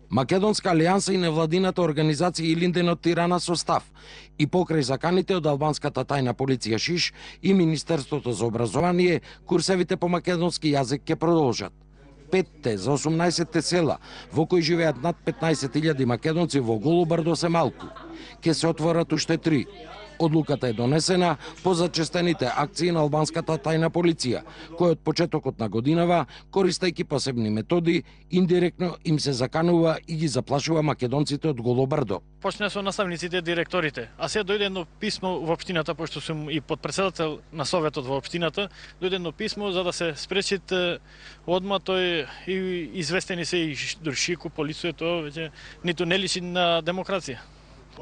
Македонска алијанса и невладината организација Илинден од Тирана со став и покрај заканите од албанската тајна полиција Шиш и Министерството за образование, курсевите по македонски јазик ќе продолжат. 5 за 18 села во кои живеат над 15.000 македонци во Голубардо се малку. Ке се отворат уште 3. Одлуката е донесена по зачестените акции на албанската тајна полиција, која од почетокот на годинава, користејќи посебни методи, индиректно им се заканува и ги заплашува македонците од Голобардо. Почне со наставниците и директорите, а се дојде едно писмо во општината, пошто сум и подпредседател на советот во општината, дојде едно писмо за да се спречит одма тој и известени се и Дуршику, полицијата, веќе ниту не личи на демокрација.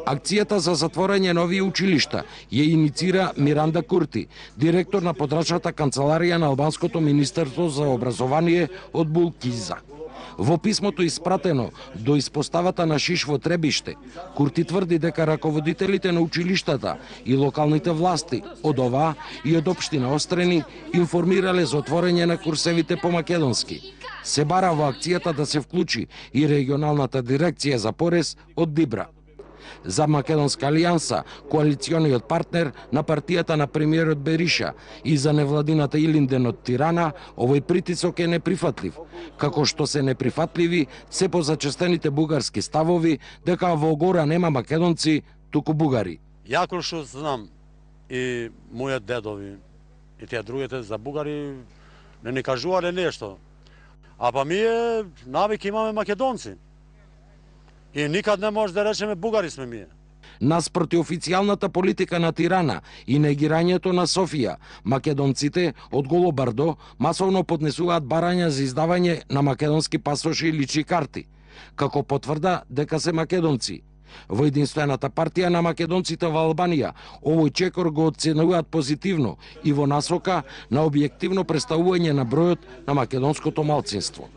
Акцијата за затворање на овие училишта ја иницира Миранда Курти, директор на подрачната канцеларија на Албанското министерство за образование од Булкиза. Во писмото испратено до испоставата на Шиш во Требиште, Курти тврди дека раководителите на училиштата и локалните власти од ова и од општина Острени информирале за отворање на курсевите по македонски. Се бара во акцијата да се вклучи и регионалната дирекција за порез од Дибра. За Македонска алијанса, коалициониот партнер на партијата на премиерот Бериша и за невладината Илинден од Тирана, овој притисок е неприфатлив, како што се неприфатливи се позачестените бугарски ставови дека во гора нема македонци, туку бугари. Ја што знам и мојот дедови и тие другите за бугари не ни кажувале нешто. А па ние навик имаме македонци. И никад не може да речеме бугари сме ние. Наспроти официјалната политика на Тирана и негирањето на Софија, македонците од Голобардо масовно поднесуваат барања за издавање на македонски пасоши и лични карти, како потврда дека се македонци. Во единствената партија на македонците во Албанија, овој чекор го оценуваат позитивно и во насока на објективно представување на бројот на македонското малцинство.